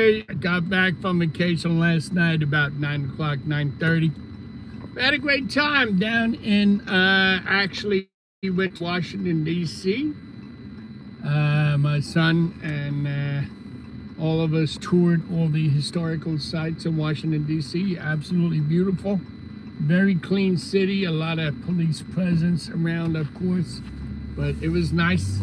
I got back from vacation last night about 9 o'clock, 9:30. We had a great time down in actually with Washington, D.C. My son and all of us toured all the historical sites in Washington, D.C. Absolutely beautiful. Very clean city, a lot of police presence around, of course, but it was nice.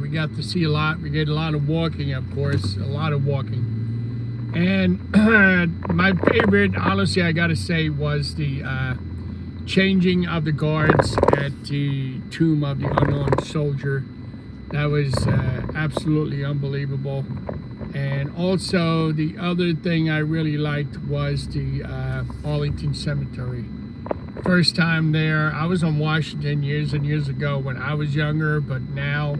We got to see a lot. We did a lot of walking, of course, a lot of walking. And my favorite, honestly, I gotta say, was the changing of the guards at the tomb of the unknown soldier. That was absolutely unbelievable. And also, the other thing I really liked was the Arlington Cemetery. First time there, I was on Washington years and years ago when I was younger, but now,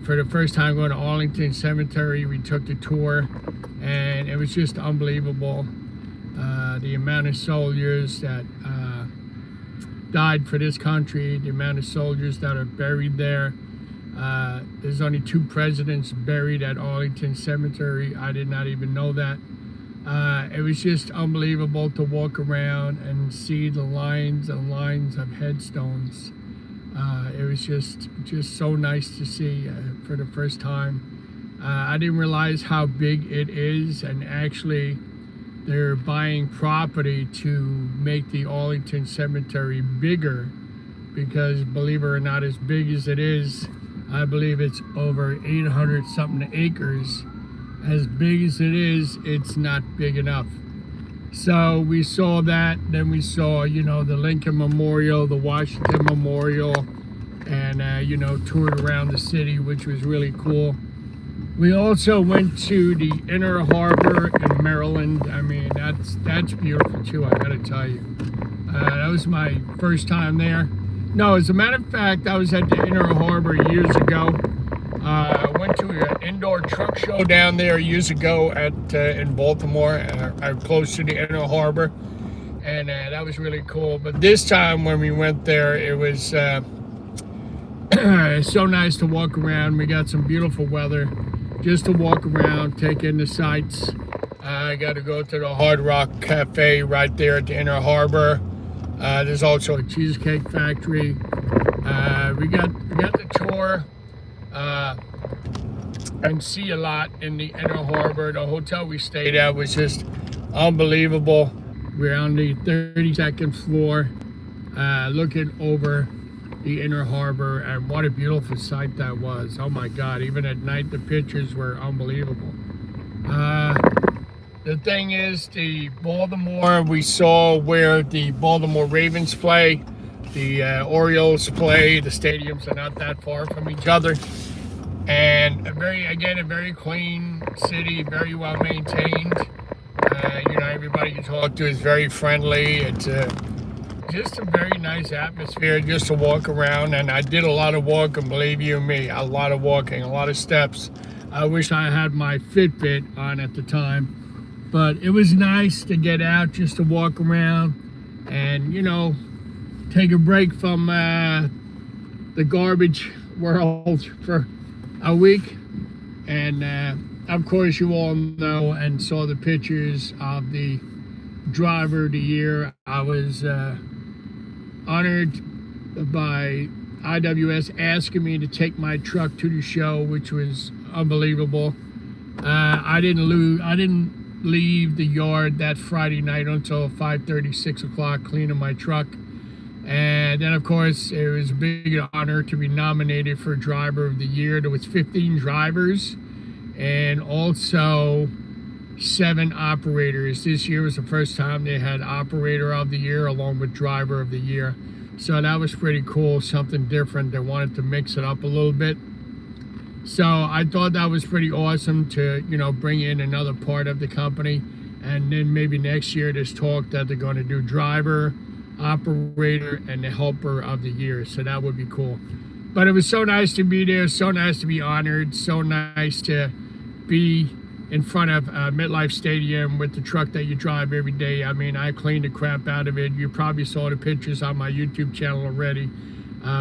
for the first time going to Arlington Cemetery, we took the tour, and it was just unbelievable. The amount of soldiers that died for this country, the amount of soldiers that are buried there. There's only 2 presidents buried at Arlington Cemetery. I did not even know that. It was just unbelievable to walk around and see the lines and lines of headstones. It was just so nice to see for the first time. I didn't realize how big it is, and actually they're buying property to make the Arlington Cemetery bigger, because believe it or not, as big as it is, I believe it's over 800 something acres. As big as it is, it's not big enough. So we saw that, then we saw, the Lincoln Memorial, the Washington Memorial, and, toured around the city, which was really cool. We also went to the Inner Harbor in Maryland. I mean, that's beautiful too, I gotta tell you. That was my first time there. No, as a matter of fact, I was at the Inner Harbor years ago. I went to an indoor truck show down there years ago in Baltimore, close to the Inner Harbor, and that was really cool. But this time when we went there, it was so nice to walk around. We got some beautiful weather just to walk around, take in the sights. I got to go to the Hard Rock Cafe right there at the Inner Harbor. There's also a cheesecake factory. We got the tour and see a lot in the Inner Harbor. The hotel we stayed at was just unbelievable. We're on the 32nd floor, looking over the Inner Harbor, and what a beautiful sight that was. Oh my God, even at night the pictures were unbelievable. The thing is, the Baltimore, we saw where the Baltimore Ravens play, the Orioles play. The stadiums are not that far from each other. And a very clean city, very well maintained. Everybody you talk to is very friendly. It's just a very nice atmosphere just to walk around. And I did a lot of walking, believe you me, a lot of walking, a lot of steps. I wish I had my Fitbit on at the time. But it was nice to get out just to walk around and, take a break from the garbage world for a week. And of course, you all know and saw the pictures of the Driver of the Year. I was honored by IWS asking me to take my truck to the show, which was unbelievable. I didn't leave the yard that Friday night until 5:30, 6 o'clock, cleaning my truck. And then, of course, it was a big honor to be nominated for Driver of the Year. There was 15 drivers and also 7 operators. This year was the first time they had Operator of the Year along with Driver of the Year. So that was pretty cool, something different. They wanted to mix it up a little bit. So I thought that was pretty awesome to, bring in another part of the company. And then maybe next year there's talk that they're going to do Driver, Operator, and the Helper of the Year. So that would be cool. But it was so nice to be there, so nice to be honored, so nice to be in front of MetLife Stadium with the truck that you drive every day. I mean, I cleaned the crap out of it. You probably saw the pictures on my YouTube channel already.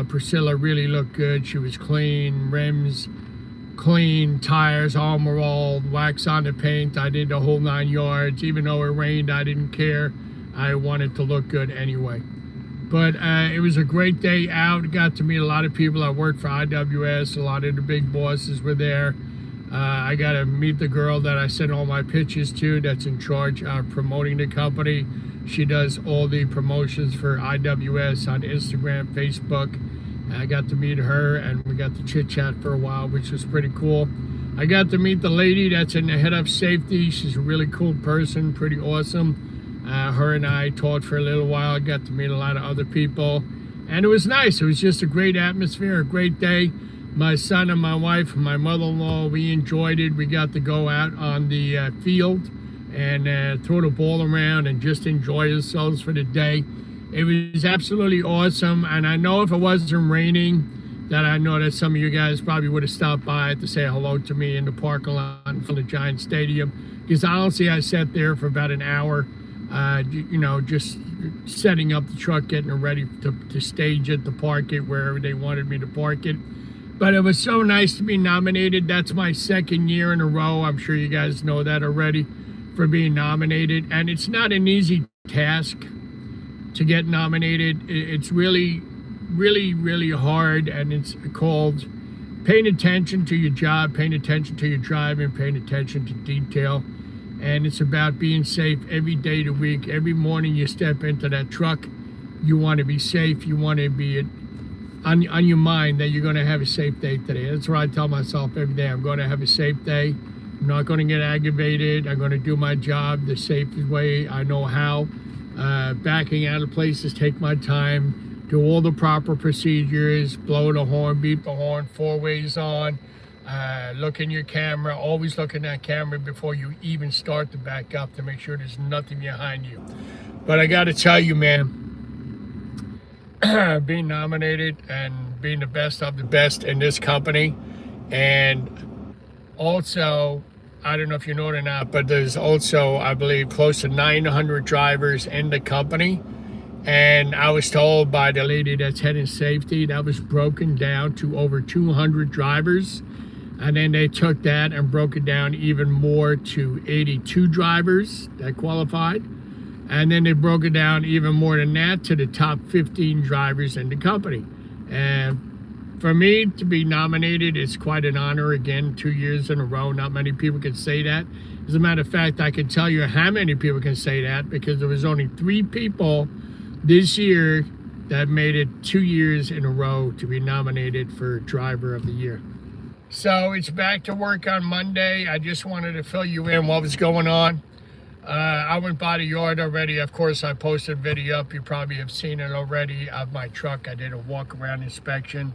Priscilla really looked good. She was clean, rims, clean, tires, armor rolled, wax on the paint. I did the whole 9 yards. Even though it rained, I didn't care. I wanted to look good anyway. But it was a great day out. Got to meet a lot of people. I worked for IWS. A lot of the big bosses were there. I got to meet the girl that I sent all my pictures to that's in charge of promoting the company. She does all the promotions for IWS on Instagram, Facebook. I got to meet her, and we got to chit-chat for a while, which was pretty cool. I got to meet the lady that's in the head of safety. She's a really cool person, pretty awesome. Her and I talked for a little while. I got to meet a lot of other people, and it was nice. It was just a great atmosphere, a great day. My son and my wife and my mother-in-law, we enjoyed it. We got to go out on the field and throw the ball around and just enjoy ourselves for the day. It was absolutely awesome, and I know if it wasn't raining, that I know that some of you guys probably would have stopped by to say hello to me in the parking lot in front of the Giant Stadium, because honestly, I sat there for about an hour, you know, just setting up the truck, getting it ready to stage it, to park it wherever they wanted me to park it. But it was so nice to be nominated. That's my 2nd year in a row. I'm sure you guys know that already, for being nominated. And it's not an easy task to get nominated. It's really, really, really hard. And it's called paying attention to your job, paying attention to your driving, paying attention to detail. And it's about being safe every day of the week. Every morning you step into that truck, you want to be safe. You want to be on your mind that you're going to have a safe day today. That's what I tell myself every day. I'm going to have a safe day. I'm not going to get aggravated. I'm going to do my job the safest way I know how. Backing out of places, take my time, do all the proper procedures, blow the horn, beep the horn, 4 ways on, look in your camera, always look in that camera before you even start to back up to make sure there's nothing behind you. But I got to tell you, man, being nominated and being the best of the best in this company, and also, I don't know if you know it or not, but there's also, I believe, close to 900 drivers in the company. And I was told by the lady that's heading safety that was broken down to over 200 drivers. And then they took that and broke it down even more to 82 drivers that qualified. And then they broke it down even more than that to the top 15 drivers in the company. And for me to be nominated is quite an honor. Again, 2 years in a row. Not many people can say that. As a matter of fact, I can tell you how many people can say that, because there was only 3 people this year that made it 2 years in a row to be nominated for Driver of the Year. So it's back to work on Monday. I just wanted to fill you in what was going on. I went by the yard already. Of course, I posted a video up. You probably have seen it already of my truck. I did a walk around inspection.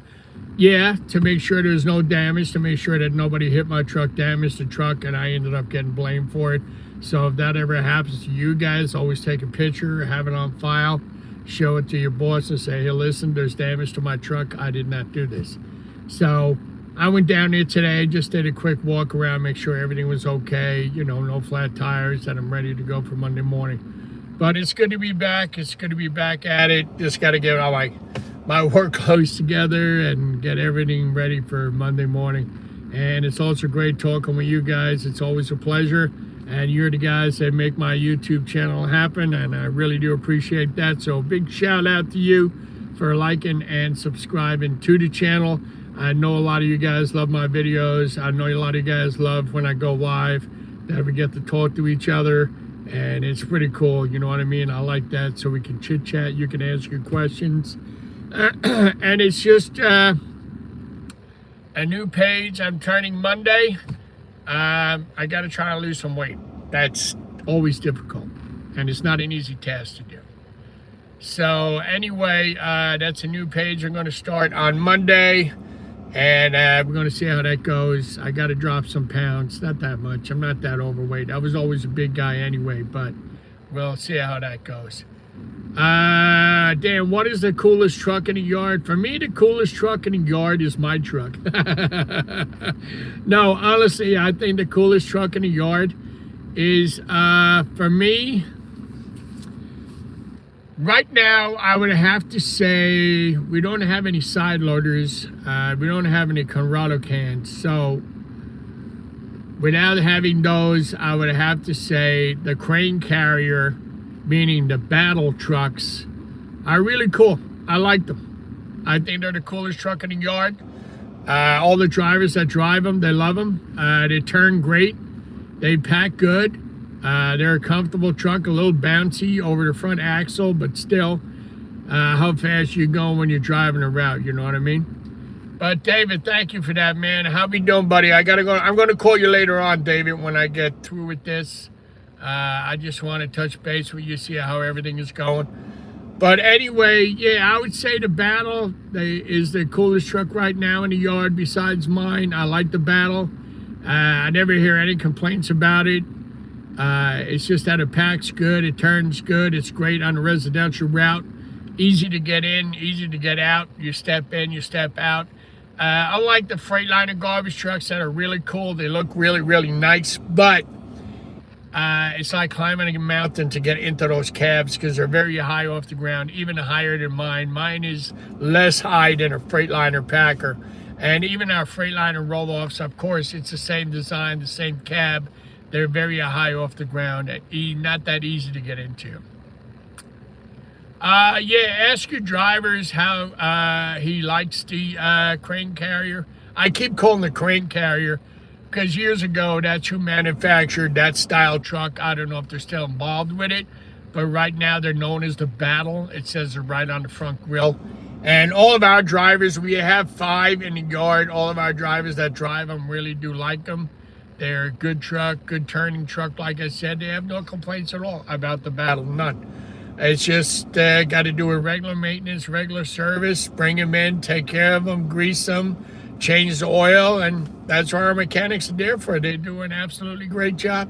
Yeah, to make sure there's no damage, to make sure that nobody hit my truck, damaged the truck, and I ended up getting blamed for it. So if that ever happens to you guys, always take a picture, have it on file, show it to your boss and say, hey, listen, there's damage to my truck. I did not do this. So I went down there today, just did a quick walk around, make sure everything was okay, you know, no flat tires, and I'm ready to go for Monday morning. But it's good to be back. It's good to be back at it. Just got to get all my work clothes together and get everything ready for Monday morning. And it's also great talking with you guys. It's always a pleasure. And you're the guys that make my YouTube channel happen, and I really do appreciate that. So big shout out to you for liking and subscribing to the channel. I know a lot of you guys love my videos. I know a lot of you guys love when I go live, that we get to talk to each other, and it's pretty cool, you know what I mean? I like that, so we can chit chat, you can ask your questions. And it's just a new page. I'm turning Monday. I got to try to lose some weight. That's always difficult, and it's not an easy task to do. So anyway, that's a new page I'm going to start on Monday. And we're going to see how that goes. I got to drop some pounds. Not that much. I'm not that overweight. I was always a big guy anyway, but we'll see how that goes. Dan, what is the coolest truck in the yard? For me, the coolest truck in the yard is my truck. No, honestly, I think the coolest truck in the yard is, for me, Right now, I would have to say we don't have any side loaders. We don't have any Conrado cans. So without having those, I would have to say the crane carrier, meaning the battle trucks, are really cool. I like them. I think they're the coolest truck in the yard. All the drivers that drive them, they love them. They turn great. They pack good. They're a comfortable truck, a little bouncy over the front axle, but still, how fast you go when you're driving a route, you know what I mean? But David, thank you for that, man. How we doing, buddy? I gotta go. I'm gonna call you later on, David, when I get through with this. I just want to touch base with you, see how everything is going. But anyway, yeah, I would say the Battle is the coolest truck right now in the yard besides mine. I like the Battle. I never hear any complaints about it. It's just that it packs good, it turns good, it's great on a residential route. Easy to get in, easy to get out. You step in, you step out. Unlike the Freightliner garbage trucks that are really cool, they look really, really nice, but it's like climbing a mountain to get into those cabs because they're very high off the ground, even higher than mine. Mine is less high than a Freightliner Packer. And even our Freightliner roll-offs, of course, it's the same design, the same cab. They're very high off the ground, not that easy to get into. Yeah, ask your drivers how he likes the crane carrier. I keep calling the crane carrier because years ago, that's who manufactured that style truck. I don't know if they're still involved with it, but right now they're known as the Battle. It says it right on the front grille. And all of our drivers, we have 5 in the yard. All of our drivers that drive them really do like them. They're a good truck, good turning truck. Like I said, they have no complaints at all about the Battle, none. It's just got to do with regular maintenance, regular service, bring them in, take care of them, grease them, change the oil, and that's what our mechanics are there for. They do an absolutely great job.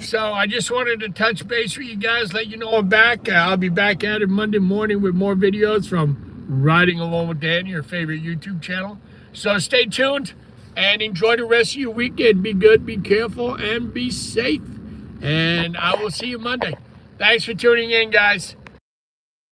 So I just wanted to touch base with you guys, let you know I'm back. I'll be back at it Monday morning with more videos from Riding Along with Dan, your favorite YouTube channel. So stay tuned. And enjoy the rest of your weekend. Be good, be careful, and be safe. And I will see you Monday. Thanks for tuning in, guys.